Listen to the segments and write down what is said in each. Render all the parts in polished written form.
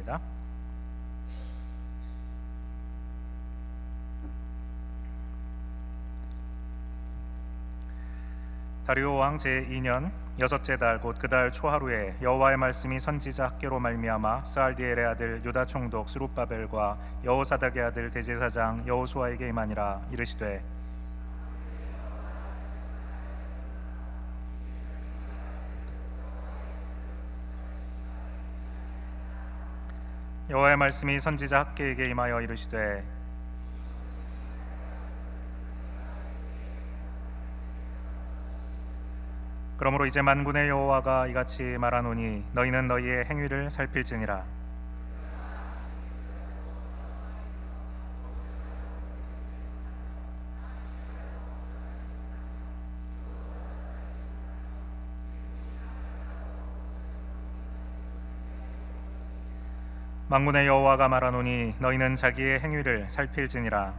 읽겠습니다. 다리오 왕 제2년 여섯째 달 곧 그 달 초하루에 여호와의 말씀이 선지자 학개로 말미암아 스알디엘의 아들 유다 총독 스룹바벨과 여호사닥의 아들 대제사장 여호수아에게 임하니라. 이르시되 여호와의 말씀이 선지자 학개에게 임하여 이르시되 그러므로 이제 만군의 여호와가 이같이 말하노니 너희는 너희의 행위를 살필지니라. 만군의 여호와가 말하노니 너희는 자기의 행위를 살필지니라.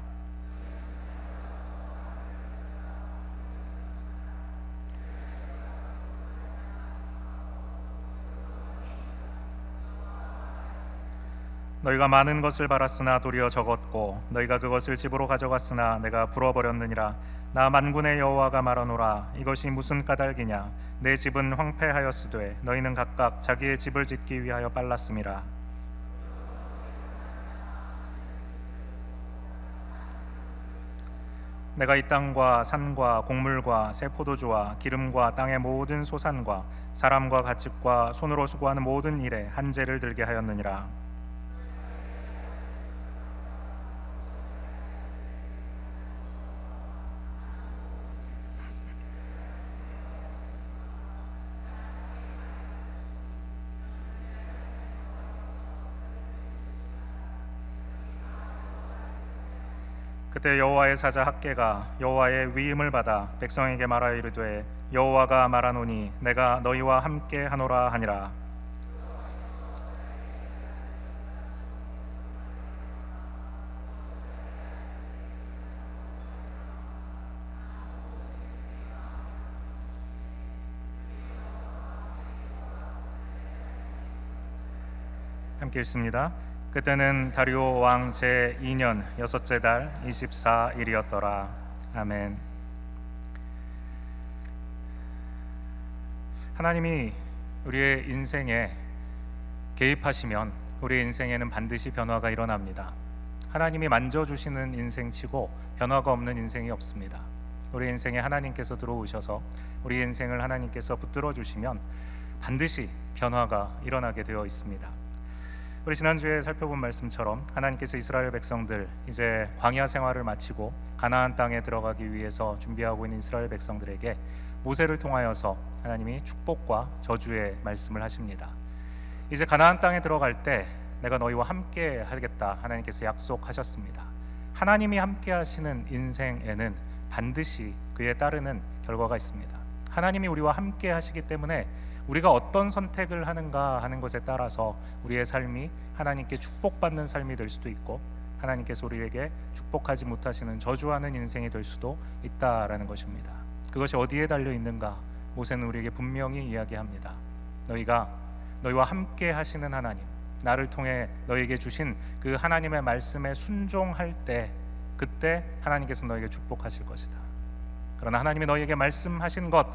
너희가 많은 것을 바랐으나 도리어 적었고 너희가 그것을 집으로 가져갔으나 내가 불어버렸느니라. 나 만군의 여호와가 말하노라. 이것이 무슨 까닭이냐? 내 집은 황폐하였으되 너희는 각각 자기의 집을 짓기 위하여 빨랐음이라. 내가 이 땅과 산과 곡물과 새 포도주와 기름과 땅의 모든 소산과 사람과 가축과 손으로 수고하는 모든 일에 한제를 들게 하였느니라. 그때 여호와의 사자 학개가 여호와의 위임을 받아 백성에게 말하여 이르되 여호와가 말하노니 내가 너희와 함께 하노라 하니라. 함께 읽습니다. 그때는 다리오 왕 제2년 여섯째 달 24일이었더라. 아멘. 하나님이 우리의 인생에 개입하시면 우리의 인생에는 반드시 변화가 일어납니다. 하나님이 만져주시는 인생치고 변화가 없는 인생이 없습니다. 우리 인생에 하나님께서 들어오셔서 우리 인생을 하나님께서 붙들어 주시면 반드시 변화가 일어나게 되어 있습니다. 우리 지난주에 살펴본 말씀처럼 하나님께서 이스라엘 백성들 이제 광야 생활을 마치고 가나안 땅에 들어가기 위해서 준비하고 있는 이스라엘 백성들에게 모세를 통하여서 하나님이 축복과 저주의 말씀을 하십니다. 이제 가나안 땅에 들어갈 때 내가 너희와 함께 하겠다 하나님께서 약속하셨습니다. 하나님이 함께 하시는 인생에는 반드시 그에 따르는 결과가 있습니다. 하나님이 우리와 함께 하시기 때문에 우리가 어떤 선택을 하는가 하는 것에 따라서 우리의 삶이 하나님께 축복받는 삶이 될 수도 있고 하나님께서 우리에게 축복하지 못하시는 저주하는 인생이 될 수도 있다라는 것입니다. 그것이 어디에 달려 있는가? 모세는 우리에게 분명히 이야기합니다. 너희와 함께 하시는 하나님, 나를 통해 너희에게 주신 그 하나님의 말씀에 순종할 때 그때 하나님께서 너희에게 축복하실 것이다. 그러나 하나님이 너희에게 말씀하신 것,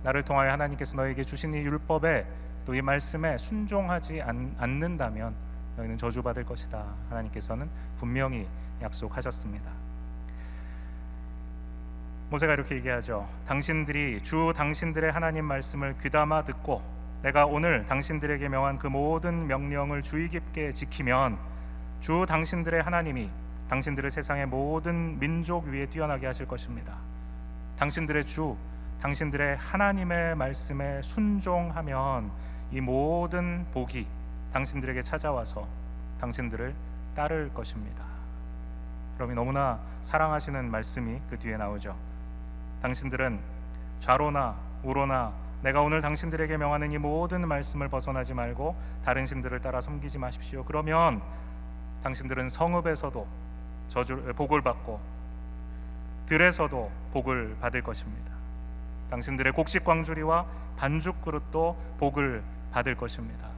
나를 통하여 하나님께서 너희에게 주신 이 율법에 또 이 말씀에 순종하지 않는다면 너희는 저주받을 것이다. 하나님께서는 분명히 약속하셨습니다. 모세가 이렇게 얘기하죠. 당신들의 하나님 말씀을 귀담아 듣고 내가 오늘 당신들에게 명한 그 모든 명령을 주의 깊게 지키면 주 당신들의 하나님이 당신들을 세상의 모든 민족 위에 뛰어나게 하실 것입니다. 당신들의 주, 당신들의 하나님의 말씀에 순종하면 이 모든 복이 당신들에게 찾아와서 당신들을 따를 것입니다. 여러분이 너무나 사랑하시는 말씀이 그 뒤에 나오죠. 당신들은 좌로나 우로나 내가 오늘 당신들에게 명하는 이 모든 말씀을 벗어나지 말고 다른 신들을 따라 섬기지 마십시오. 그러면 당신들은 성읍에서도 복을 받고 들에서도 복을 받을 것입니다. 당신들의 곡식 광주리와 반죽 그릇도 복을 받을 것입니다.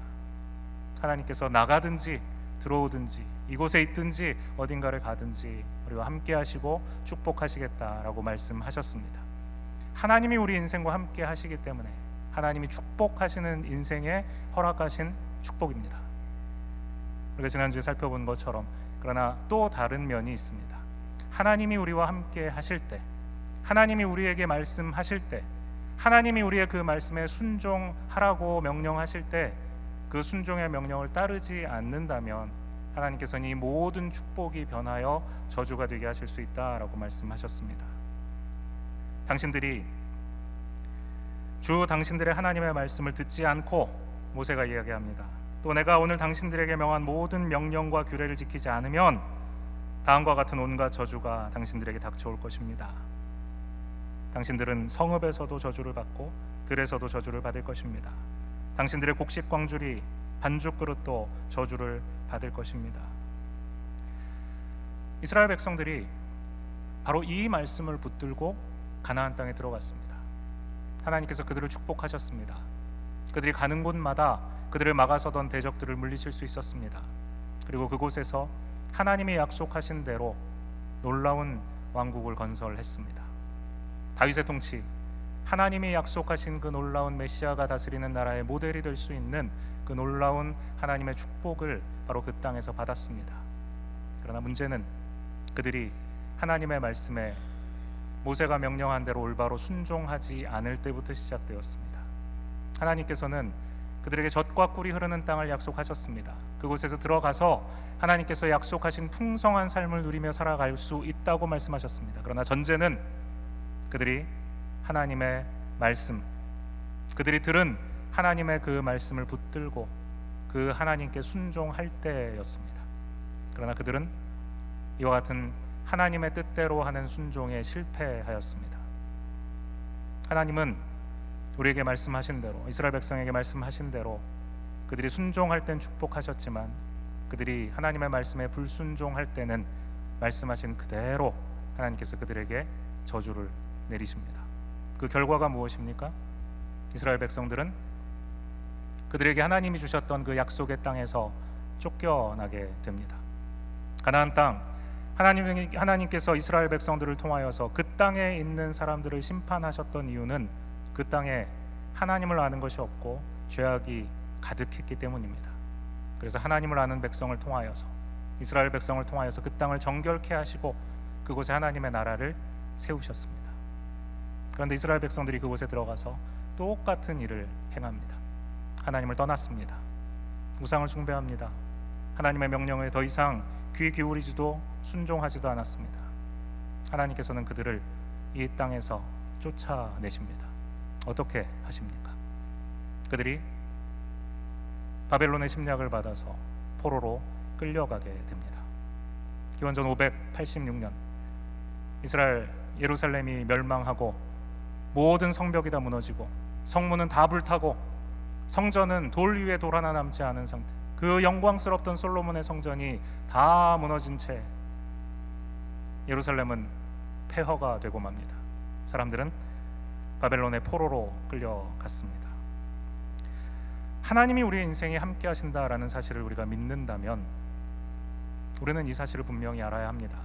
하나님께서 나가든지 들어오든지 이곳에 있든지 어딘가를 가든지 우리와 함께 하시고 축복하시겠다라고 말씀하셨습니다. 하나님이 우리 인생과 함께 하시기 때문에 하나님이 축복하시는 인생에 허락하신 축복입니다. 우리가 지난주에 살펴본 것처럼 그러나 또 다른 면이 있습니다. 하나님이 우리와 함께 하실 때, 하나님이 우리에게 말씀하실 때, 하나님이 우리의 그 말씀에 순종하라고 명령하실 때 그 순종의 명령을 따르지 않는다면 하나님께서는 이 모든 축복이 변하여 저주가 되게 하실 수 있다라고 말씀하셨습니다. 당신들이 주 당신들의 하나님의 말씀을 듣지 않고, 모세가 이야기합니다. 또 내가 오늘 당신들에게 명한 모든 명령과 규례를 지키지 않으면 다음과 같은 온갖 저주가 당신들에게 닥쳐올 것입니다. 당신들은 성읍에서도 저주를 받고 들에서도 저주를 받을 것입니다. 당신들의 곡식 광주리, 반죽 그릇도 저주를 받을 것입니다. 이스라엘 백성들이 바로 이 말씀을 붙들고 가나안 땅에 들어갔습니다. 하나님께서 그들을 축복하셨습니다. 그들이 가는 곳마다 그들을 막아서던 대적들을 물리칠 수 있었습니다. 그리고 그곳에서 하나님이 약속하신 대로 놀라운 왕국을 건설했습니다. 다윗의 통치, 하나님이 약속하신 그 놀라운 메시아가 다스리는 나라의 모델이 될 수 있는 그 놀라운 하나님의 축복을 바로 그 땅에서 받았습니다. 그러나 문제는 그들이 하나님의 말씀에 모세가 명령한 대로 올바로 순종하지 않을 때부터 시작되었습니다. 하나님께서는 그들에게 젖과 꿀이 흐르는 땅을 약속하셨습니다. 그곳에서 들어가서 하나님께서 약속하신 풍성한 삶을 누리며 살아갈 수 있다고 말씀하셨습니다. 그러나 전제는 그들이 하나님의 말씀, 그들이 들은 하나님의 그 말씀을 붙들고 그 하나님께 순종할 때였습니다. 그러나 그들은 이와 같은 하나님의 뜻대로 하는 순종에 실패하였습니다. 하나님은 우리에게 말씀하신 대로, 이스라엘 백성에게 말씀하신 대로 그들이 순종할 땐 축복하셨지만 그들이 하나님의 말씀에 불순종할 때는 말씀하신 그대로 하나님께서 그들에게 저주를 내리십니다. 그 결과가 무엇입니까? 이스라엘 백성들은 그들에게 하나님이 주셨던 그 약속의 땅에서 쫓겨나게 됩니다. 가나안 땅, 하나님께서 이스라엘 백성들을 통하여서 그 땅에 있는 사람들을 심판하셨던 이유는 그 땅에 하나님을 아는 것이 없고 죄악이 가득했기 때문입니다. 그래서 하나님을 아는 백성을 통하여서, 이스라엘 백성을 통하여서 그 땅을 정결케 하시고 그곳에 하나님의 나라를 세우셨습니다. 그런데 이스라엘 백성들이 그곳에 들어가서 똑같은 일을 행합니다. 하나님을 떠났습니다. 우상을 숭배합니다. 하나님의 명령에 더 이상 귀 기울이지도 순종하지도 않았습니다. 하나님께서는 그들을 이 땅에서 쫓아내십니다. 어떻게 하십니까? 그들이 바벨론의 침략을 받아서 포로로 끌려가게 됩니다. 기원전 586년 이스라엘 예루살렘이 멸망하고 모든 성벽이 다 무너지고 성문은 다 불타고 성전은 돌 위에 돌 하나 남지 않은 상태, 그 영광스럽던 솔로몬의 성전이 다 무너진 채 예루살렘은 폐허가 되고 맙니다. 사람들은 바벨론의 포로로 끌려갔습니다. 하나님이 우리의 인생에 함께 하신다라는 사실을 우리가 믿는다면 우리는 이 사실을 분명히 알아야 합니다.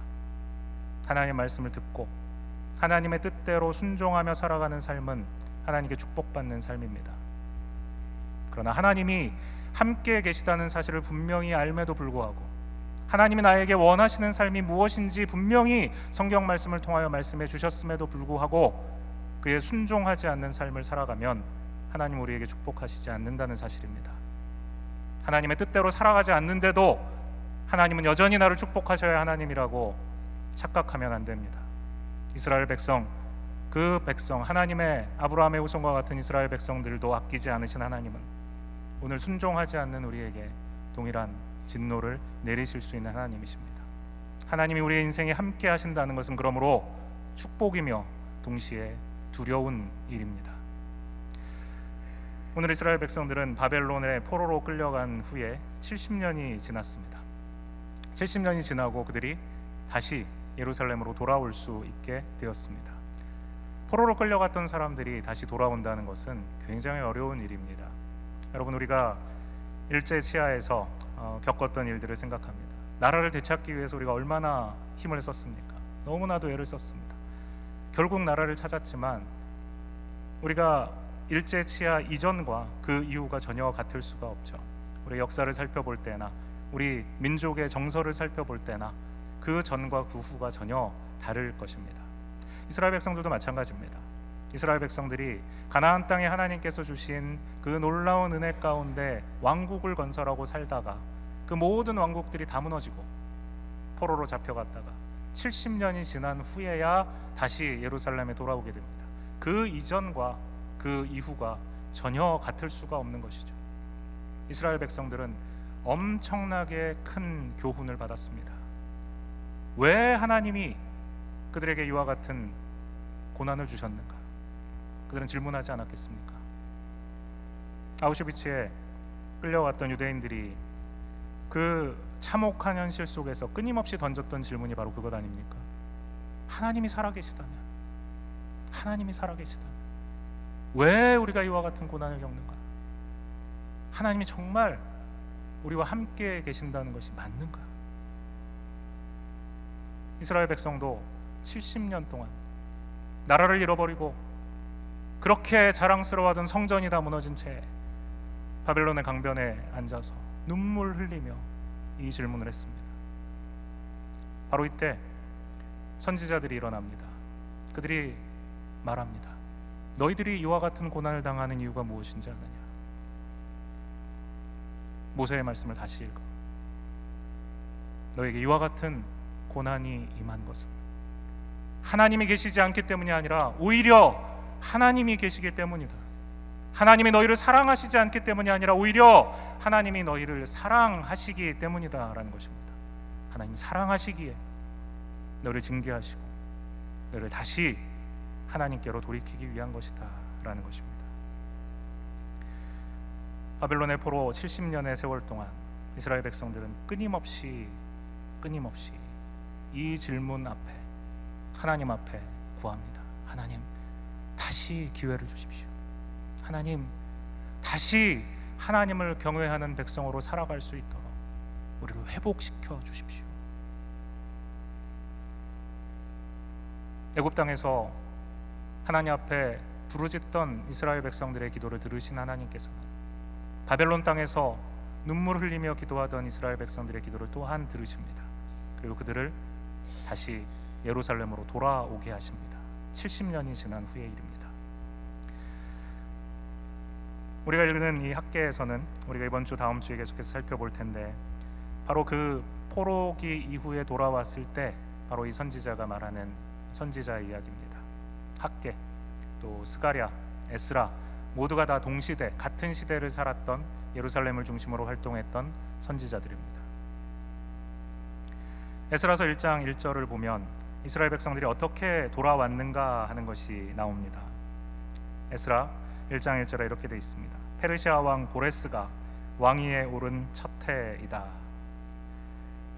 하나님의 말씀을 듣고 하나님의 뜻대로 순종하며 살아가는 삶은 하나님께 축복받는 삶입니다. 그러나 하나님이 함께 계시다는 사실을 분명히 알매도 불구하고, 하나님이 나에게 원하시는 삶이 무엇인지 분명히 성경 말씀을 통하여 말씀해 주셨음에도 불구하고 그에 순종하지 않는 삶을 살아가면 하나님 우리에게 축복하시지 않는다는 사실입니다. 하나님의 뜻대로 살아가지 않는데도 하나님은 여전히 나를 축복하셔야 하나님이라고 착각하면 안 됩니다. 이스라엘 백성, 그 백성, 하나님의 아브라함의 후손과 같은 이스라엘 백성들도 아끼지 않으신 하나님은 오늘 순종하지 않는 우리에게 동일한 진노를 내리실 수 있는 하나님이십니다. 하나님이 우리의 인생에 함께 하신다는 것은 그러므로 축복이며 동시에 두려운 일입니다. 오늘 이스라엘 백성들은 바벨론의 포로로 끌려간 후에 70년이 지났습니다. 70년이 지나고 그들이 다시 예루살렘으로 돌아올 수 있게 되었습니다. 포로로 끌려갔던 사람들이 다시 돌아온다는 것은 굉장히 어려운 일입니다. 여러분, 우리가 일제 치하에서 겪었던 일들을 생각합니다. 나라를 되찾기 위해서 우리가 얼마나 힘을 썼습니까? 너무나도 애를 썼습니다. 결국 나라를 찾았지만 우리가 일제 치하 이전과 그 이후가 전혀 같을 수가 없죠. 우리 역사를 살펴볼 때나 우리 민족의 정서를 살펴볼 때나 그 전과 그 후가 전혀 다를 것입니다. 이스라엘 백성들도 마찬가지입니다. 이스라엘 백성들이 가나안 땅에 하나님께서 주신 그 놀라운 은혜 가운데 왕국을 건설하고 살다가 그 모든 왕국들이 다 무너지고 포로로 잡혀갔다가 70년이 지난 후에야 다시 예루살렘에 돌아오게 됩니다. 그 이전과 그 이후가 전혀 같을 수가 없는 것이죠. 이스라엘 백성들은 엄청나게 큰 교훈을 받았습니다. 왜 하나님이 그들에게 이와 같은 고난을 주셨는가? 그들은 질문하지 않았겠습니까? 아우슈비츠에 끌려갔던 유대인들이 그 참혹한 현실 속에서 끊임없이 던졌던 질문이 바로 그것 아닙니까? 하나님이 살아계시다면, 하나님이 살아계시다면 왜 우리가 이와 같은 고난을 겪는가? 하나님이 정말 우리와 함께 계신다는 것이 맞는가? 이스라엘 백성도 70년 동안 나라를 잃어버리고 그렇게 자랑스러워하던 성전이 다 무너진 채 바벨론의 강변에 앉아서 눈물 흘리며 이 질문을 했습니다. 바로 이때 선지자들이 일어납니다. 그들이 말합니다. 너희들이 이와 같은 고난을 당하는 이유가 무엇인지 아느냐? 모세의 말씀을 다시 읽어. 너에게 이와 같은 고난이 임한 것은 하나님이 계시지 않기 때문이 아니라 오히려 하나님이 계시기 때문이다. 하나님이 너희를 사랑하시지 않기 때문이 아니라 오히려 하나님이 너희를 사랑하시기 때문이다 라는 것입니다. 하나님이 사랑하시기에 너를 징계하시고 너를 다시 하나님께로 돌이키기 위한 것이다 라는 것입니다. 바벨론의 포로 70년의 세월 동안 이스라엘 백성들은 끊임없이 이 질문 앞에 하나님 앞에 구합니다. 하나님, 다시 기회를 주십시오. 하나님, 다시 하나님을 경외하는 백성으로 살아갈 수 있도록 우리를 회복시켜 주십시오. 애굽 땅에서 하나님 앞에 부르짖던 이스라엘 백성들의 기도를 들으신 하나님께서는 바벨론 땅에서 눈물 흘리며 기도하던 이스라엘 백성들의 기도를 또한 들으십니다. 그리고 그들을 다시 예루살렘으로 돌아오게 하십니다. 70년이 지난 후의 일입니다. 우리가 읽는 이 학계에서는 우리가 이번 주 다음 주에 계속해서 살펴볼 텐데 바로 그 포로기 이후에 돌아왔을 때 바로 이 선지자가 말하는 선지자의 이야기입니다. 학계, 또 스가랴, 에스라 모두가 다 동시대 같은 시대를 살았던 예루살렘을 중심으로 활동했던 선지자들입니다. 에스라서 1장 1절을 보면 이스라엘 백성들이 어떻게 돌아왔는가 하는 것이 나옵니다. 에스라 1장 1절에 이렇게 되어 있습니다. 페르시아 왕 고레스가 왕위에 오른 첫 해이다.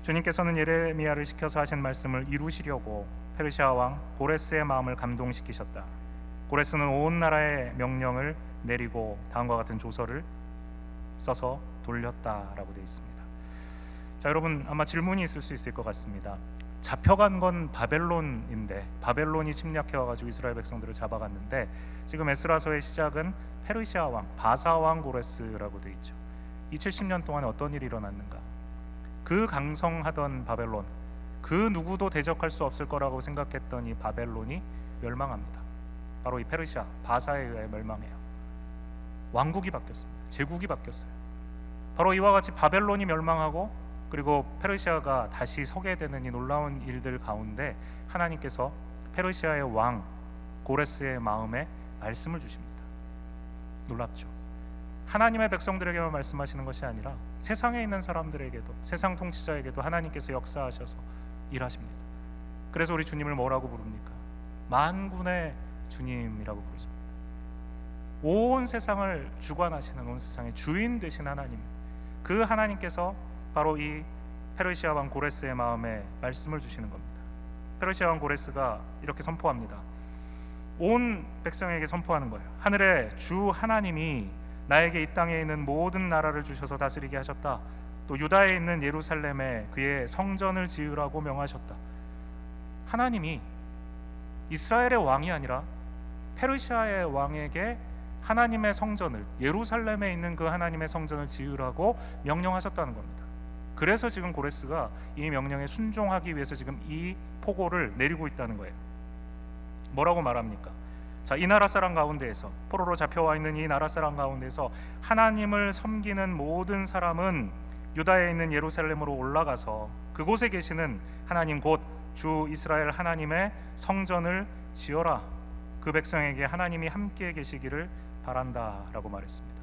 주님께서는 예레미야를 시켜서 하신 말씀을 이루시려고 페르시아 왕 고레스의 마음을 감동시키셨다. 고레스는 온 나라의 명령을 내리고 다음과 같은 조서를 써서 돌렸다라고 되어 있습니다. 자, 여러분 아마 질문이 있을 수 있을 것 같습니다. 잡혀간 건 바벨론인데 바벨론이 침략해 와가지고 이스라엘 백성들을 잡아갔는데 지금 에스라서의 시작은 페르시아 왕 바사 왕 고레스라고 되어 있죠. 이 70년 동안에 어떤 일이 일어났는가? 그 강성하던 바벨론, 그 누구도 대적할 수 없을 거라고 생각했던 이 바벨론이 멸망합니다. 바로 이 페르시아 바사에 의해 멸망해요. 왕국이 바뀌었습니다. 제국이 바뀌었어요. 바로 이와 같이 바벨론이 멸망하고 그리고 페르시아가 다시 서게 되는 이 놀라운 일들 가운데 하나님께서 페르시아의 왕 고레스의 마음에 말씀을 주십니다. 놀랍죠? 하나님의 백성들에게만 말씀하시는 것이 아니라 세상에 있는 사람들에게도, 세상 통치자에게도 하나님께서 역사하셔서 일하십니다. 그래서 우리 주님을 뭐라고 부릅니까? 만군의 주님이라고 부르십니다. 온 세상을 주관하시는, 온 세상의 주인 되신 하나님, 그 하나님께서 바로 이 페르시아 왕 고레스의 마음에 말씀을 주시는 겁니다. 페르시아 왕 고레스가 이렇게 선포합니다. 온 백성에게 선포하는 거예요. 하늘의 주 하나님이 나에게 이 땅에 있는 모든 나라를 주셔서 다스리게 하셨다. 또 유다에 있는 예루살렘에 그의 성전을 지으라고 명하셨다. 하나님이 이스라엘의 왕이 아니라 페르시아의 왕에게 하나님의 성전을, 예루살렘에 있는 그 하나님의 성전을 지으라고 명령하셨다는 겁니다. 그래서 지금 고레스가 이 명령에 순종하기 위해서 지금 이 포고를 내리고 있다는 거예요. 뭐라고 말합니까? 자, 이 나라 사람 가운데에서, 포로로 잡혀와 있는 이 나라 사람 가운데서 하나님을 섬기는 모든 사람은 유다에 있는 예루살렘으로 올라가서 그곳에 계시는 하나님 곧 주 이스라엘 하나님의 성전을 지어라. 그 백성에게 하나님이 함께 계시기를 바란다 라고 말했습니다.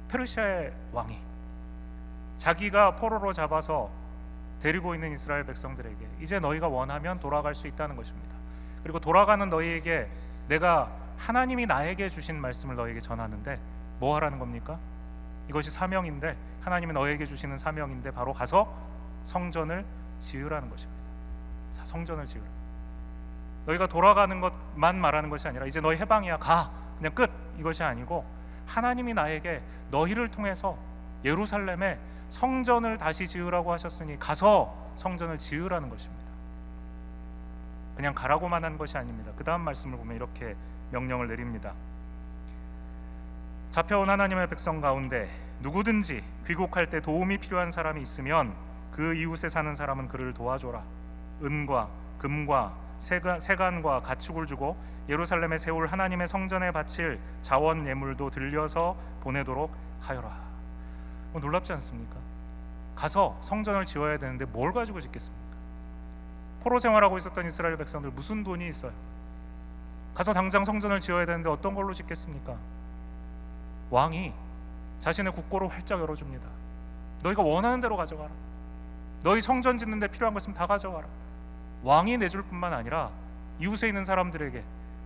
페르시아의 왕이 자기가 포로로 잡아서 데리고 있는 이스라엘 백성들에게 이제 너희가 원하면 돌아갈 수 있다는 것입니다. 그리고 돌아가는 너희에게 내가 하나님이 나에게 주신 말씀을 너희에게 전하는데 뭐 하라는 겁니까? 이것이 사명인데, 하나님이 너희에게 주시는 사명인데 바로 가서 성전을 지으라는 것입니다. 성전을 지으라. 너희가 돌아가는 것만 말하는 것이 아니라 이제 너희 해방이야, 가, 그냥 끝, 이것이 아니고 하나님이 나에게 너희를 통해서 예루살렘에 성전을 다시 지으라고 하셨으니 가서 성전을 지으라는 것입니다. 그냥 가라고만 한 것이 아닙니다. 그 다음 말씀을 보면 이렇게 명령을 내립니다. 잡혀온 하나님의 백성 가운데 누구든지 귀국할 때 도움이 필요한 사람이 있으면 그 이웃에 사는 사람은 그를 도와줘라. 은과 금과 세간과 가축을 주고 예루살렘에 세울 하나님의 성전에 바칠 자원 예물도 들려서 보내도록 하여라. 놀랍지 않습니까? 가서 성전을 지어야 되는데 뭘 가지고 짓겠습니까? 포로 생활하고 있었던 이스라엘 백성들 무슨 돈이 있어요? 가서 당장 성전을 지어야 되는데 어떤 걸로 짓겠습니까? 왕이 자신의 국고를 활짝 열어줍니다. 너희가 원하는 대로 가져가라. 너희 성전 짓는 데 필요한 것은 다 가져가라. 왕이 내줄 뿐만 아니라 이웃에 있는 사람들에게,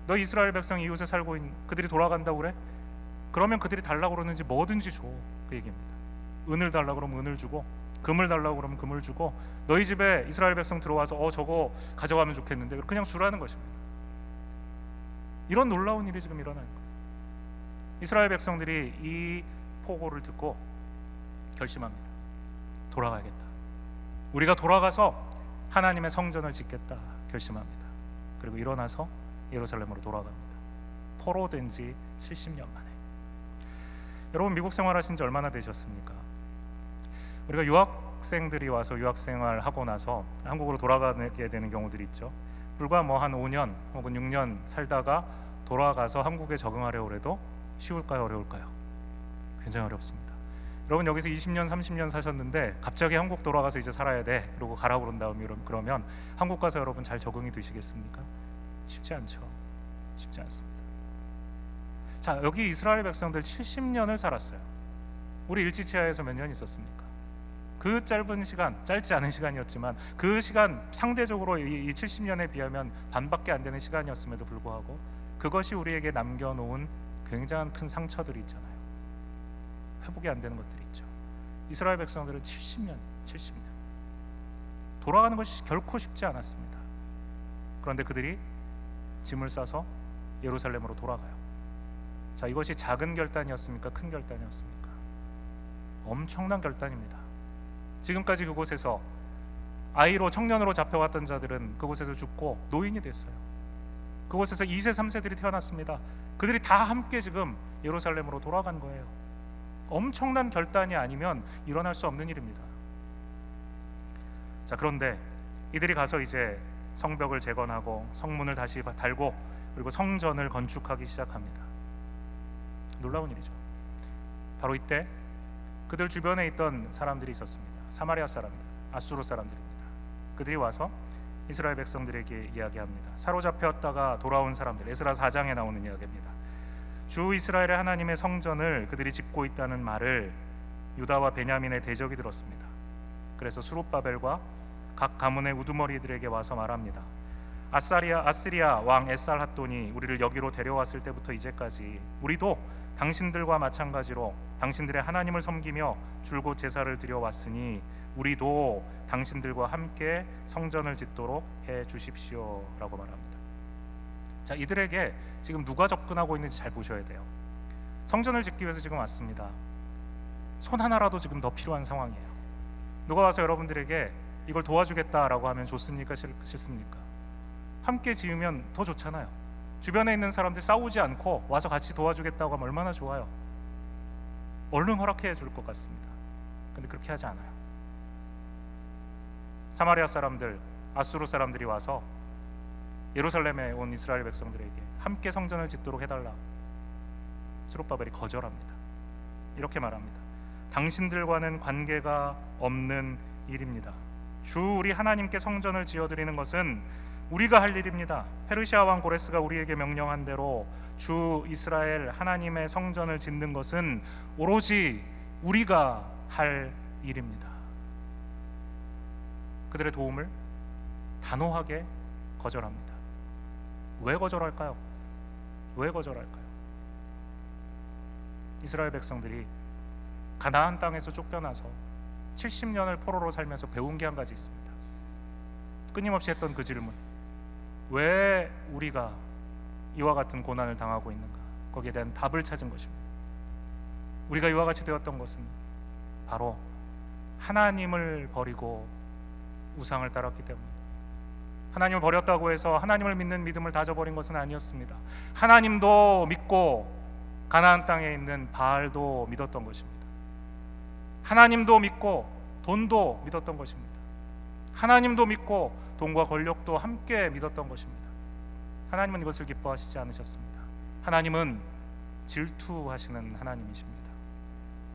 너 이스라엘 백성이 이웃에 살고 있는 그들이 돌아간다고 그래? 그러면 그들이 달라고 그러는지 뭐든지 줘, 그 얘기입니다. 은을 달라고 그러면 은을 주고, 금을 달라고 그러면 금을 주고, 너희 집에 이스라엘 백성 들어와서 저거 가져가면 좋겠는데 그냥 주라는 것입니다. 이런 놀라운 일이 지금 일어나는 거예요. 이스라엘 백성들이 이 포고를 듣고 결심합니다. 돌아가야겠다. 우리가 돌아가서 하나님의 성전을 짓겠다 결심합니다. 그리고 일어나서 예루살렘으로 돌아갑니다. 포로된 지 70년 만에. 여러분, 미국 생활하신 지 얼마나 되셨습니까? 우리가 유학생들이 와서 유학생활 하고 나서 한국으로 돌아가게 되는 경우들이 있죠. 불과 한 5년 혹은 6년 살다가 돌아가서 한국에 적응하려고 해도 쉬울까요, 어려울까요? 굉장히 어렵습니다. 여러분, 여기서 20년, 30년 사셨는데 갑자기 한국 돌아가서 이제 살아야 돼, 그러고 가라고 그런 다음에 그러면 한국 가서 여러분 잘 적응이 되시겠습니까? 쉽지 않죠. 쉽지 않습니다. 자, 여기 이스라엘 백성들 70년을 살았어요. 우리 일지치하에서 몇 년 있었습니까? 그 짧은 시간, 짧지 않은 시간이었지만 그 시간 상대적으로 이 70년에 비하면 반밖에 안 되는 시간이었음에도 불구하고 그것이 우리에게 남겨놓은 굉장한 큰 상처들이 있잖아요. 회복이 안 되는 것들이 있죠. 이스라엘 백성들은 70년 돌아가는 것이 결코 쉽지 않았습니다. 그런데 그들이 짐을 싸서 예루살렘으로 돌아가요. 자, 이것이 작은 결단이었습니까? 큰 결단이었습니까? 엄청난 결단입니다. 지금까지 그곳에서 아이로, 청년으로 잡혀갔던 자들은 그곳에서 죽고 노인이 됐어요. 그곳에서 2세, 3세들이 태어났습니다. 그들이 다 함께 지금 예루살렘으로 돌아간 거예요. 엄청난 결단이 아니면 일어날 수 없는 일입니다. 자, 그런데 이들이 가서 이제 성벽을 재건하고 성문을 다시 달고 그리고 성전을 건축하기 시작합니다. 놀라운 일이죠. 바로 이때 그들 주변에 있던 사람들이 있었습니다. 사마리아 사람들, 아수르 사람들입니다. 그들이 와서 이스라엘 백성들에게 이야기합니다. 사로잡혔다가 돌아온 사람들, 에스라 4장에 나오는 이야기입니다. 주 이스라엘의 하나님의 성전을 그들이 짓고 있다는 말을 유다와 베냐민의 대적이 들었습니다. 그래서 수룹바벨과 각 가문의 우두머리들에게 와서 말합니다. 아스리아 왕 에살핫돈이 우리를 여기로 데려왔을 때부터 이제까지 우리도 당신들과 마찬가지로 당신들의 하나님을 섬기며 줄곧 제사를 드려왔으니 우리도 당신들과 함께 성전을 짓도록 해 주십시오 라고 말합니다. 자, 이들에게 지금 누가 접근하고 있는지 잘 보셔야 돼요. 성전을 짓기 위해서 지금 왔습니다. 손 하나라도 지금 더 필요한 상황이에요. 누가 와서 여러분들에게 이걸 도와주겠다라고 하면 좋습니까? 싫습니까? 함께 지으면 더 좋잖아요. 주변에 있는 사람들 싸우지 않고 와서 같이 도와주겠다고 하면 얼마나 좋아요. 얼른 허락해 줄 것 같습니다. 근데 그렇게 하지 않아요. 사마리아 사람들, 아수르 사람들이 와서 예루살렘에 온 이스라엘 백성들에게 함께 성전을 짓도록 해달라. 스룹바벨이 거절합니다. 이렇게 말합니다. 당신들과는 관계가 없는 일입니다. 주 우리 하나님께 성전을 지어드리는 것은 우리가 할 일입니다. 페르시아 왕 고레스가 우리에게 명령한 대로 주 이스라엘 하나님의 성전을 짓는 것은 오로지 우리가 할 일입니다. 그들의 도움을 단호하게 거절합니다. 왜 거절할까요? 왜 거절할까요? 이스라엘 백성들이 가나안 땅에서 쫓겨나서 70년을 포로로 살면서 배운 게 한 가지 있습니다. 끊임없이 했던 그 질문, 왜 우리가 이와 같은 고난을 당하고 있는가? 거기에 대한 답을 찾은 것입니다. 우리가 이와 같이 되었던 것은 바로 하나님을 버리고 우상을 따랐기 때문입니다. 하나님을 버렸다고 해서 하나님을 믿는 믿음을 다져버린 것은 아니었습니다. 하나님도 믿고 가나안 땅에 있는 바알도 믿었던 것입니다. 하나님도 믿고 돈도 믿었던 것입니다. 하나님도 믿고 돈과 권력도 함께 믿었던 것입니다. 하나님은 이것을 기뻐하시지 않으셨습니다. 하나님은 질투하시는 하나님이십니다.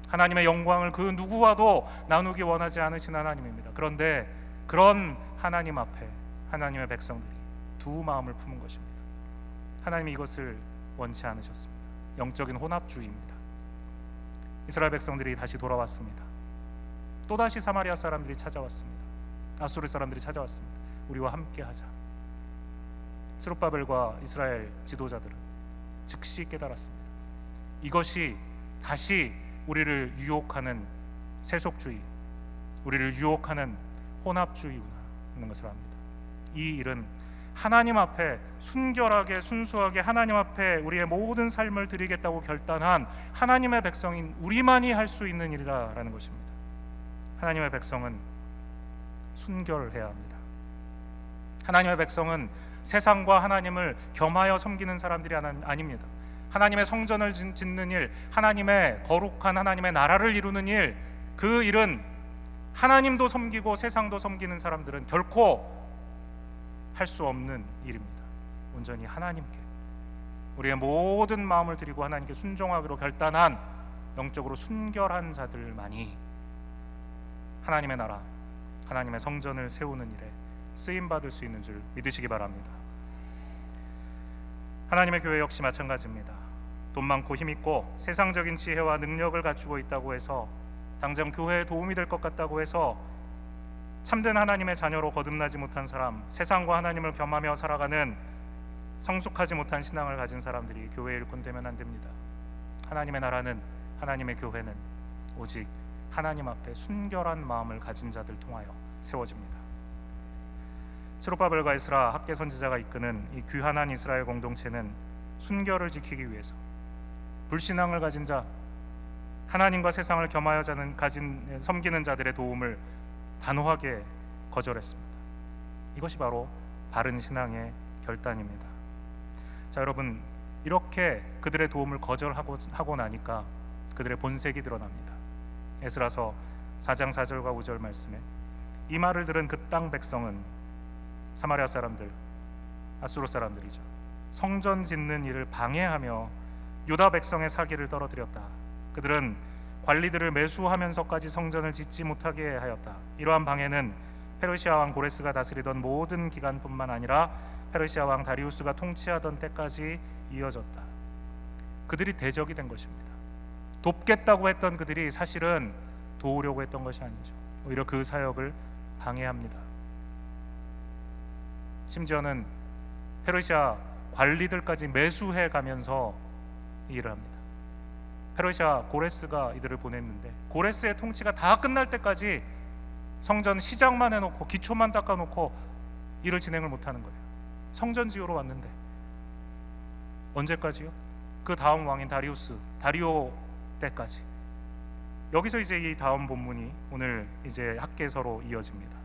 하나님의 영광을 그 누구와도 나누기 원하지 않으신 하나님입니다. 그런데 그런 하나님 앞에 하나님의 백성들이 두 마음을 품은 것입니다. 하나님이 이것을 원치 않으셨습니다. 영적인 혼합주의입니다. 이스라엘 백성들이 다시 돌아왔습니다. 또다시 사마리아 사람들이 찾아왔습니다. 아수르 사람들이 찾아왔습니다. 우리와 함께 하자. 스룹바벨과 이스라엘 지도자들은 즉시 깨달았습니다. 이것이 다시 우리를 유혹하는 세속주의, 우리를 유혹하는 혼합주의구나 하는 것을 압니다. 이 일은 하나님 앞에 순결하게 순수하게 하나님 앞에 우리의 모든 삶을 드리겠다고 결단한 하나님의 백성인 우리만이 할 수 있는 일이다라는 것입니다. 하나님의 백성은 순결해야 합니다. 하나님의 백성은 세상과 하나님을 겸하여 섬기는 사람들이 아닙니다. 하나님의 성전을 짓는 일, 하나님의 거룩한 하나님의 나라를 이루는 일, 그 일은 하나님도 섬기고 세상도 섬기는 사람들은 결코 할 수 없는 일입니다. 온전히 하나님께 우리의 모든 마음을 드리고 하나님께 순종하기로 결단한 영적으로 순결한 자들만이 하나님의 나라, 하나님의 성전을 세우는 일에 쓰임받을 수 있는 줄 믿으시기 바랍니다. 하나님의 교회 역시 마찬가지입니다. 돈 많고 힘있고 세상적인 지혜와 능력을 갖추고 있다고 해서 당장 교회에 도움이 될 것 같다고 해서 참된 하나님의 자녀로 거듭나지 못한 사람, 세상과 하나님을 겸하며 살아가는 성숙하지 못한 신앙을 가진 사람들이 교회의 일꾼 되면 안 됩니다. 하나님의 나라는, 하나님의 교회는 오직 하나님 앞에 순결한 마음을 가진 자들 통하여 세워집니다. 스룹바벨과 에스라 학개 선지자가 이끄는 이 귀한한 이스라엘 공동체는 순결을 지키기 위해서 불신앙을 가진 자, 하나님과 세상을 겸하여 섬기는 자들의 도움을 단호하게 거절했습니다. 이것이 바로 바른 신앙의 결단입니다. 자, 여러분, 이렇게 그들의 도움을 거절하고 나니까 그들의 본색이 드러납니다. 에스라서 4장 4절과 5절 말씀에 이 말을 들은 그 땅 백성은 사마리아 사람들, 아수르 사람들이죠. 성전 짓는 일을 방해하며 유다 백성의 사기를 떨어뜨렸다. 그들은 관리들을 매수하면서까지 성전을 짓지 못하게 하였다. 이러한 방해는 페르시아 왕 고레스가 다스리던 모든 기간뿐만 아니라 페르시아 왕 다리우스가 통치하던 때까지 이어졌다. 그들이 대적이 된 것입니다. 돕겠다고 했던 그들이 사실은 도우려고 했던 것이 아니죠. 오히려 그 사역을 방해합니다. 심지어는 페르시아 관리들까지 매수해 가면서 일을 합니다. 페르시아 고레스가 이들을 보냈는데 고레스의 통치가 다 끝날 때까지 성전 시작만 해놓고 기초만 닦아놓고 일을 진행을 못하는 거예요. 성전 지으러 왔는데 언제까지요? 그 다음 왕인 다리오 때까지. 여기서 이제 이 다음 본문이 오늘 이제 학개서로 이어집니다.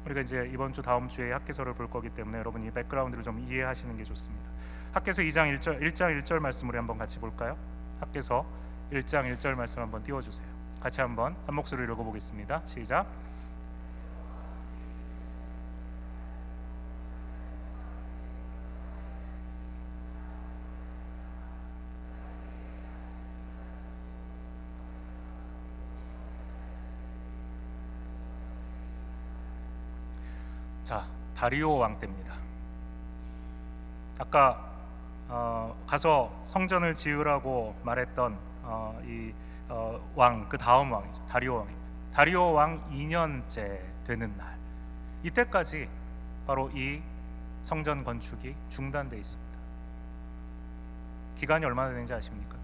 우리가 이제 이번 주 다음 주에 학개서를 볼 거기 때문에 여러분 이 백그라운드를 좀 이해하시는 게 좋습니다. 학개서 2장 1절 말씀으로 한번 같이 볼까요? 학개서 1장 1절 말씀 한번 띄워주세요. 같이 한번 한 목소리로 읽어보겠습니다. 시작. 자, 다리오 왕 때입니다. 아까 가서 성전을 지으라고 말했던 왕, 그 다음 왕이죠. 다리오 왕입니다. 다리오 왕 2년째 되는 날, 이때까지 바로 이 성전 건축이 중단되어 있습니다. 기간이 얼마나 되는지 아십니까?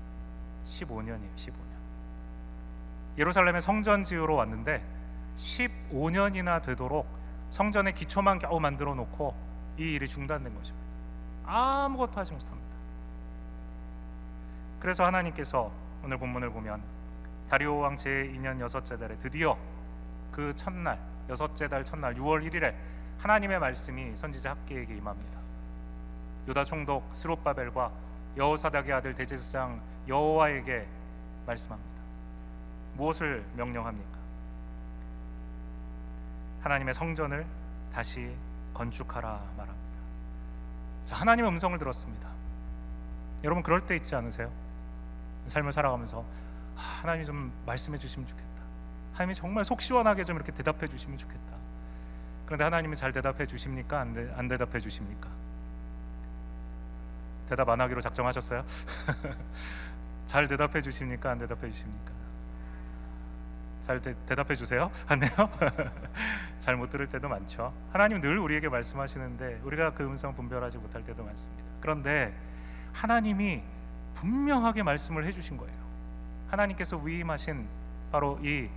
15년이에요. 15년. 예루살렘에 성전 지으러 왔는데 15년이나 되도록 성전의 기초만 겨우 만들어 놓고 이 일이 중단된 것입니다. 아무것도 하지 못합니다. 그래서 하나님께서 오늘 본문을 보면 다리오 왕 제2년 여섯째 달에 드디어 그 첫날, 여섯째 달 첫날 6월 1일에 하나님의 말씀이 선지자 학개에게 임합니다. 유다 총독 스룹바벨과 여호사닥의 아들 대제사장 여호와에게 말씀합니다. 무엇을 명령합니까? 하나님의 성전을 다시 건축하라 말합니다. 자, 하나님의 음성을 들었습니다. 여러분 그럴 때 있지 않으세요? 삶을 살아가면서 하나님이 좀 말씀해 주시면 좋겠다, 하나님이 정말 속 시원하게 좀 이렇게 대답해 주시면 좋겠다. 그런데 하나님이 잘 대답해 주십니까? 안 대답해 주십니까? 대답 안 하기로 작정하셨어요? 잘 대답해 주십니까? 안 대답해 주십니까? 잘 대답해 주세요. 안 돼요? 잘 못 들을 때도 많죠. 하나님 늘 우리에게 말씀하시는데 우리가 그 음성 분별하지 못할 때도 많습니다. 그런데 하나님이 분명하게 말씀을 해주신 거예요. 하나님께서 위임하신 바로 이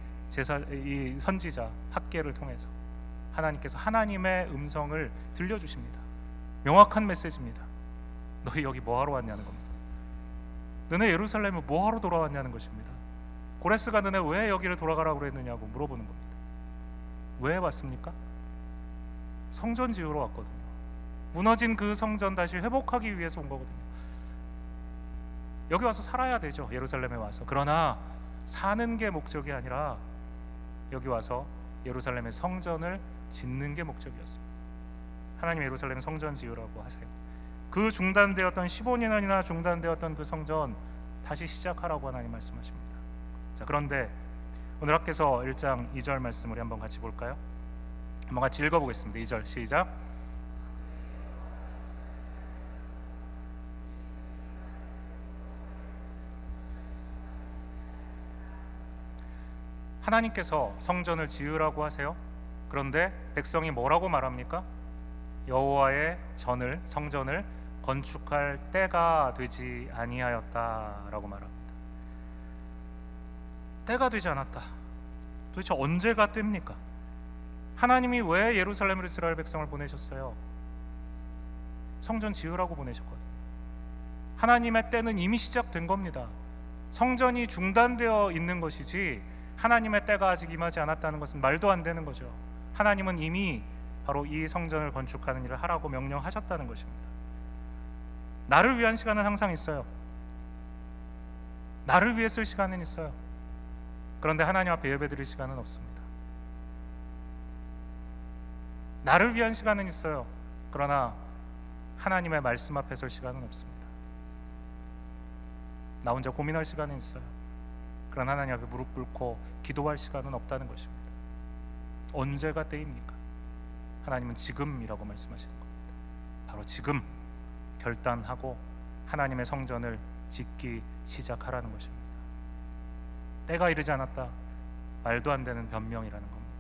선지자 학개를 통해서 하나님께서 하나님의 음성을 들려주십니다. 명확한 메시지입니다. 너희 여기 뭐하러 왔냐는 겁니다. 너네 예루살렘에 뭐하러 돌아왔냐는 것입니다. 고레스가 너네 왜 여기를 돌아가라고 그랬느냐고 물어보는 겁니다. 왜 왔습니까? 성전 지으러 왔거든요. 무너진 그 성전 다시 회복하기 위해서 온 거거든요. 여기 와서 살아야 되죠. 예루살렘에 와서. 그러나 사는 게 목적이 아니라 여기 와서 예루살렘의 성전을 짓는 게 목적이었습니다. 하나님 예루살렘 성전 지으라고 하세요. 그 중단되었던 15년이나 중단되었던 그 성전 다시 시작하라고 하나님 말씀하십니다. 자, 그런데 오늘 학개서 1장 2절 말씀 우리 한번 같이 볼까요? 한번 같이 읽어보겠습니다. 2절 시작. 하나님께서 성전을 지으라고 하세요. 그런데 백성이 뭐라고 말합니까? 여호와의 성전을 건축할 때가 되지 아니하였다라고 말합니다. 때가 되지 않았다. 도대체 언제가 때입니까? 하나님이 왜 예루살렘으로 이스라엘 백성을 보내셨어요? 성전 지으라고 보내셨거든요. 하나님의 때는 이미 시작된 겁니다. 성전이 중단되어 있는 것이지 하나님의 때가 아직 임하지 않았다는 것은 말도 안 되는 거죠. 하나님은 이미 바로 이 성전을 건축하는 일을 하라고 명령하셨다는 것입니다. 나를 위한 시간은 항상 있어요. 나를 위해 쓸 시간은 있어요. 그런데 하나님 앞에 예배드릴 시간은 없습니다. 나를 위한 시간은 있어요. 그러나 하나님의 말씀 앞에 설 시간은 없습니다. 나 혼자 고민할 시간은 있어요. 그러나 하나님 앞에 무릎 꿇고 기도할 시간은 없다는 것입니다. 언제가 때입니까? 하나님은 지금이라고 말씀하시는 겁니다. 바로 지금 결단하고 하나님의 성전을 짓기 시작하라는 것입니다. 때가 이르지 않았다, 말도 안 되는 변명이라는 겁니다.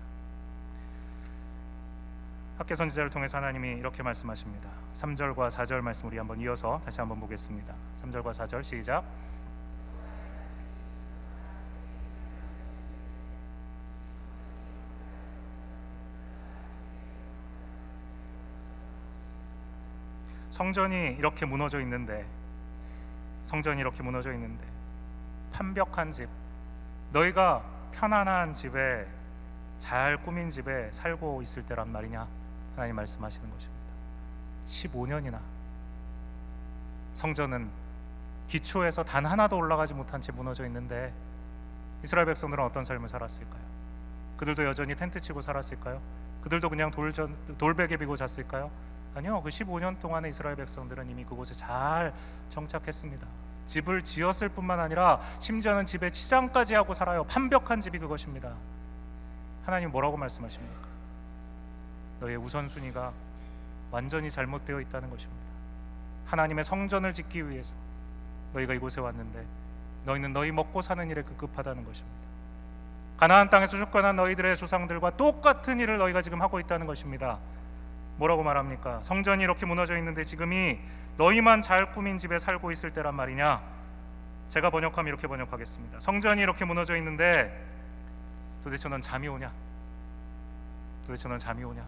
학개 선지자를 통해서 하나님이 이렇게 말씀하십니다. 3절과 4절 말씀 우리 한번 이어서 다시 한번 보겠습니다. 3절과 4절 시작. 성전이 이렇게 무너져 있는데 성전이 이렇게 무너져 있는데, 판벽한 집, 너희가 편안한 집에, 잘 꾸민 집에 살고 있을 때란 말이냐? 하나님 말씀하시는 것입니다. 15년이나 성전은 기초에서 단 하나도 올라가지 못한 채 무너져 있는데 이스라엘 백성들은 어떤 삶을 살았을까요? 그들도 여전히 텐트 치고 살았을까요? 그들도 그냥 돌베개 비고 잤을까요? 아니요. 그 15년 동안에 이스라엘 백성들은 이미 그곳에 잘 정착했습니다. 집을 지었을 뿐만 아니라 심지어는 집에 치장까지 하고 살아요. 판벽한 집이 그것입니다. 하나님 뭐라고 말씀하십니까? 너희의 우선순위가 완전히 잘못되어 있다는 것입니다. 하나님의 성전을 짓기 위해서 너희가 이곳에 왔는데 너희는 너희 먹고 사는 일에 급급하다는 것입니다. 가나안 땅에서 쫓겨난 너희들의 조상들과 똑같은 일을 너희가 지금 하고 있다는 것입니다. 뭐라고 말합니까? 성전이 이렇게 무너져 있는데 지금이 너희만 잘 꾸민 집에 살고 있을 때란 말이냐? 제가 번역하면 이렇게 번역하겠습니다. 성전이 이렇게 무너져 있는데 도대체 넌 잠이 오냐? 도대체 넌 잠이 오냐?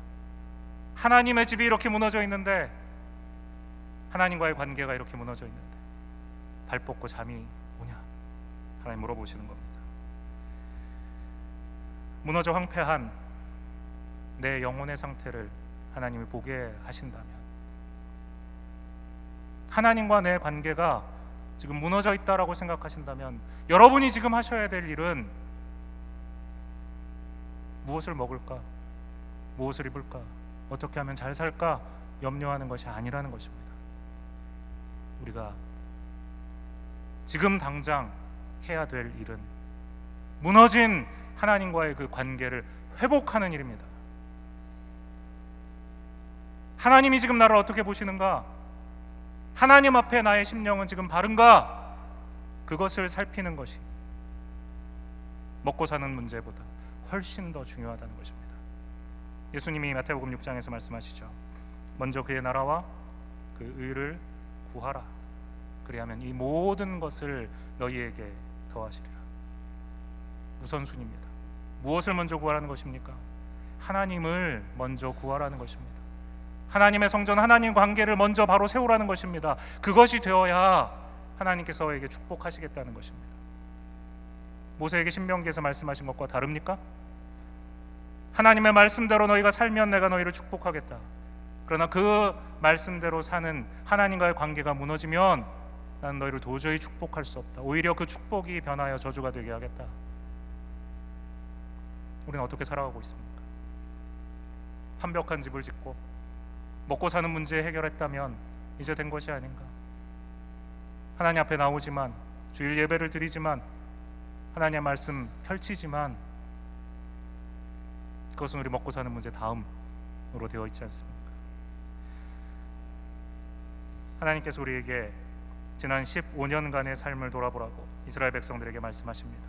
하나님의 집이 이렇게 무너져 있는데, 하나님과의 관계가 이렇게 무너져 있는데 발 뻗고 잠이 오냐? 하나님 물어보시는 겁니다. 무너져 황폐한 내 영혼의 상태를 하나님이 보게 하신다면, 하나님과 내 관계가 지금 무너져 있다라고 생각하신다면, 여러분이 지금 하셔야 될 일은 무엇을 먹을까? 무엇을 입을까? 어떻게 하면 잘 살까? 염려하는 것이 아니라는 것입니다. 우리가 지금 당장 해야 될 일은 무너진 하나님과의 그 관계를 회복하는 일입니다. 하나님이 지금 나를 어떻게 보시는가? 하나님 앞에 나의 심령은 지금 바른가? 그것을 살피는 것이 먹고 사는 문제보다 훨씬 더 중요하다는 것입니다. 예수님이 마태복음 6장에서 말씀하시죠. 먼저 그의 나라와 그 의를 구하라. 그리하면 이 모든 것을 너희에게 더하시리라. 우선순위입니다. 무엇을 먼저 구하라는 것입니까? 하나님을 먼저 구하라는 것입니다. 하나님의 성전, 하나님 관계를 먼저 바로 세우라는 것입니다. 그것이 되어야 하나님께서 너에게 축복하시겠다는 것입니다. 모세에게 신명기에서 말씀하신 것과 다릅니까? 하나님의 말씀대로 너희가 살면 내가 너희를 축복하겠다. 그러나 그 말씀대로 사는 하나님과의 관계가 무너지면 나는 너희를 도저히 축복할 수 없다. 오히려 그 축복이 변하여 저주가 되게 하겠다. 우리는 어떻게 살아가고 있습니까? 완벽한 집을 짓고 먹고 사는 문제 해결했다면 이제 된 것이 아닌가? 하나님 앞에 나오지만, 주일 예배를 드리지만, 하나님의 말씀 펼치지만 그것은 우리 먹고 사는 문제 다음으로 되어 있지 않습니까? 하나님께서 우리에게 지난 15년간의 삶을 돌아보라고 이스라엘 백성들에게 말씀하십니다.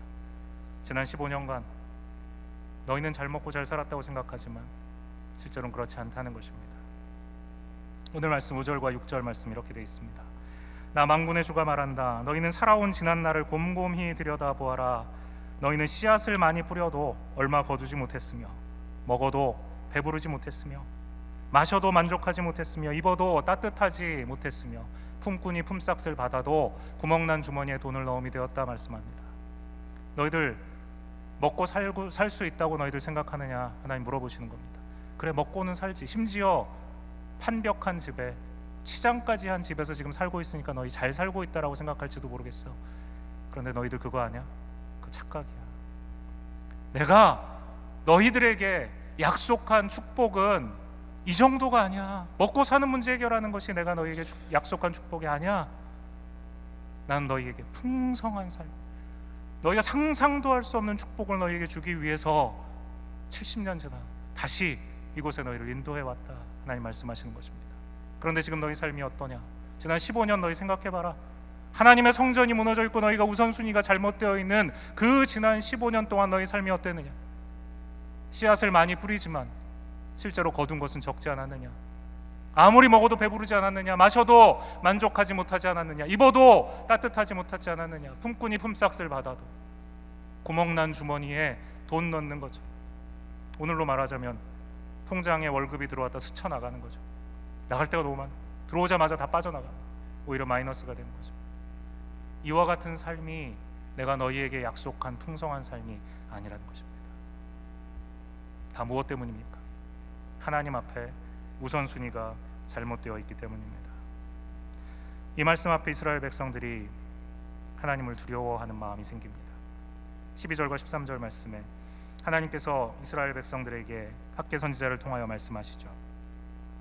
지난 15년간 너희는 잘 먹고 잘 살았다고 생각하지만 실제로는 그렇지 않다는 것입니다. 오늘 말씀 5절과 6절 말씀 이렇게 되어 있습니다. 나 만군의 주가 말한다. 너희는 살아온 지난 날을 곰곰이 들여다보아라. 너희는 씨앗을 많이 뿌려도 얼마 거두지 못했으며, 먹어도 배부르지 못했으며, 마셔도 만족하지 못했으며, 입어도 따뜻하지 못했으며, 품꾼이 품삯을 받아도 구멍난 주머니에 돈을 넣음이 되었다 말씀합니다. 너희들 먹고 살 수 있다고 너희들 생각하느냐? 하나님 물어보시는 겁니다. 그래, 먹고는 살지. 심지어 판벽한 집에, 치장까지 한 집에서 지금 살고 있으니까 너희 잘 살고 있다라고 생각할지도 모르겠어. 그런데 너희들 그거 아니야? 그 착각이야. 내가 너희들에게 약속한 축복은 이 정도가 아니야. 먹고 사는 문제 해결하는 것이 내가 너희에게 약속한 축복이 아니야. 나는 너희에게 풍성한 삶, 너희가 상상도 할 수 없는 축복을 너희에게 주기 위해서 70년 지나 다시 이곳에 너희를 인도해 왔다. 하나님 말씀하시는 것입니다. 그런데 지금 너희 삶이 어떠냐? 지난 15년 너희 생각해봐라. 하나님의 성전이 무너져 있고 너희가 우선순위가 잘못되어 있는 그 지난 15년 동안 너희 삶이 어땠느냐? 씨앗을 많이 뿌리지만 실제로 거둔 것은 적지 않았느냐? 아무리 먹어도 배부르지 않았느냐? 마셔도 만족하지 못하지 않았느냐? 입어도 따뜻하지 못하지 않았느냐? 품꾼이 품삯을 받아도 구멍난 주머니에 돈 넣는 거죠. 오늘로 말하자면 통장에 월급이 들어왔다 스쳐나가는 거죠. 나갈 때가 너무 많아. 들어오자마자 다 빠져나가. 오히려 마이너스가 되는 거죠. 이와 같은 삶이 내가 너희에게 약속한 풍성한 삶이 아니라는 것입니다. 다 무엇 때문입니까? 하나님 앞에 우선순위가 잘못되어 있기 때문입니다. 이 말씀 앞에 이스라엘 백성들이 하나님을 두려워하는 마음이 생깁니다. 12절과 13절 말씀에 하나님께서 이스라엘 백성들에게 학개 선지자를 통하여 말씀하시죠.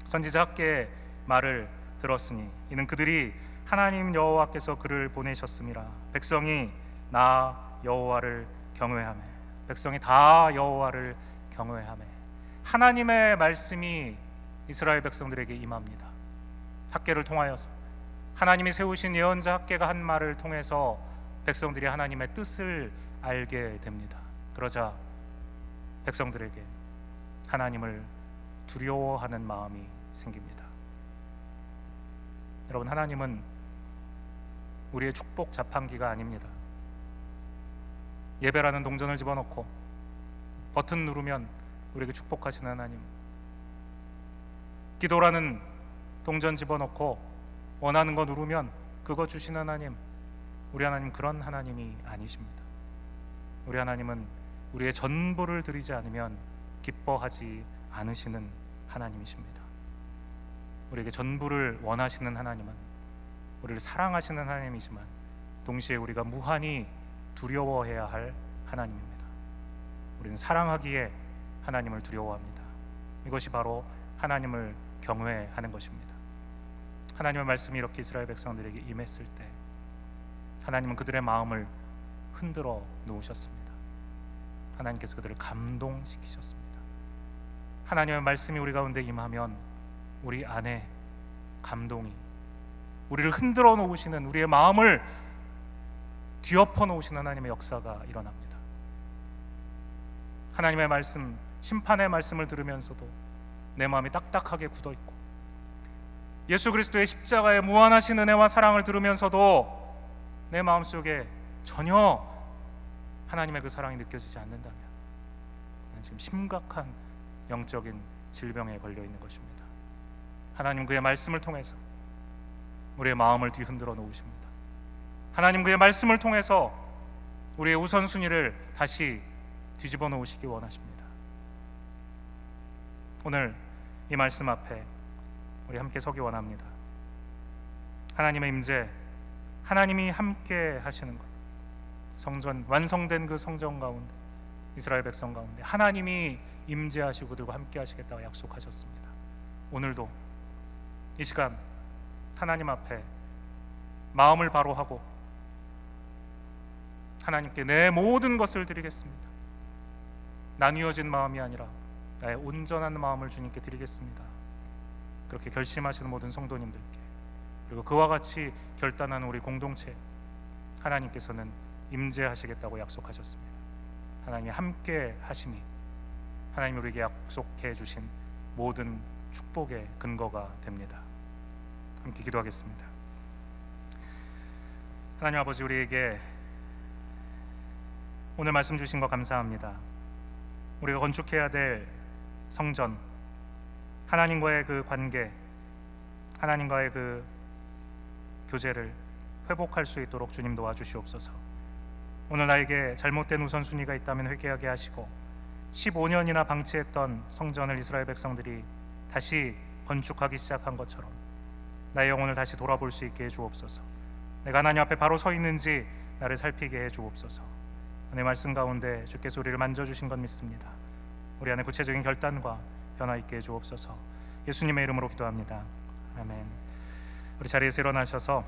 선지자 학개의 말을 들었으니 이는 그들이 하나님 여호와께서 그를 보내셨음이라. 백성이 나 여호와를 경외하며, 백성이 다 여호와를 경외하며. 하나님의 말씀이 이스라엘 백성들에게 임합니다. 학개를 통하여서 하나님이 세우신 예언자 학개가 한 말을 통해서 백성들이 하나님의 뜻을 알게 됩니다. 그러자 백성들에게 하나님을 두려워하는 마음이 생깁니다. 여러분, 하나님은 우리의 축복 자판기가 아닙니다. 예배라는 동전을 집어넣고 버튼 누르면 우리에게 축복하시는 하나님, 기도라는 동전 집어넣고 원하는 거 누르면 그거 주시는 하나님, 우리 하나님 그런 하나님이 아니십니다. 우리 하나님은 우리의 전부를 드리지 않으면 기뻐하지 않으시는 하나님이십니다. 우리에게 전부를 원하시는 하나님은 우리를 사랑하시는 하나님이지만 동시에 우리가 무한히 두려워해야 할 하나님입니다. 우리는 사랑하기에 하나님을 두려워합니다. 이것이 바로 하나님을 경외하는 것입니다. 하나님의 말씀이 이렇게 이스라엘 백성들에게 임했을 때 하나님은 그들의 마음을 흔들어 놓으셨습니다. 하나님께서 그들을 감동시키셨습니다. 하나님의 말씀이 우리 가운데 임하면 우리 안에 감동이, 우리를 흔들어 놓으시는, 우리의 마음을 뒤엎어 놓으시는 하나님의 역사가 일어납니다. 하나님의 말씀, 심판의 말씀을 들으면서도 내 마음이 딱딱하게 굳어 있고, 예수 그리스도의 십자가의 무한하신 은혜와 사랑을 들으면서도 내 마음속에 전혀 하나님의 그 사랑이 느껴지지 않는다면 나는 지금 심각한 영적인 질병에 걸려 있는 것입니다. 하나님 그의 말씀을 통해서 우리의 마음을 뒤흔들어 놓으십니다. 하나님 그의 말씀을 통해서 우리의 우선순위를 다시 뒤집어 놓으시기 원하십니다. 오늘 이 말씀 앞에 우리 함께 서기 원합니다. 하나님의 임재, 하나님이 함께 하시는 것, 성전, 완성된 그 성전 가운데, 이스라엘 백성 가운데 하나님이 임재하시고 그들과 함께 하시겠다고 약속하셨습니다. 오늘도 이 시간 하나님 앞에 마음을 바로 하고 하나님께 내 모든 것을 드리겠습니다. 나뉘어진 마음이 아니라 나의 온전한 마음을 주님께 드리겠습니다. 그렇게 결심하시는 모든 성도님들께, 그리고 그와 같이 결단하는 우리 공동체, 하나님께서는 임재하시겠다고 약속하셨습니다. 하나님이 함께 하심이 하나님이 우리에게 약속해 주신 모든 축복의 근거가 됩니다. 함께 기도하겠습니다. 하나님 아버지, 우리에게 오늘 말씀 주신 거 감사합니다. 우리가 건축해야 될 성전, 하나님과의 그 관계, 하나님과의 그 교제를 회복할 수 있도록 주님 도와주시옵소서. 오늘 나에게 잘못된 우선순위가 있다면 회개하게 하시고 15년이나 방치했던 성전을 이스라엘 백성들이 다시 건축하기 시작한 것처럼 나의 영혼을 다시 돌아볼 수 있게 해주옵소서. 내가 하나님 앞에 바로 서 있는지 나를 살피게 해주옵소서. 내 말씀 가운데 주께서 우리를 만져주신 것 믿습니다. 우리 안에 구체적인 결단과 변화 있게 해주옵소서. 예수님의 이름으로 기도합니다. 아멘. 우리 자리에서 일어나셔서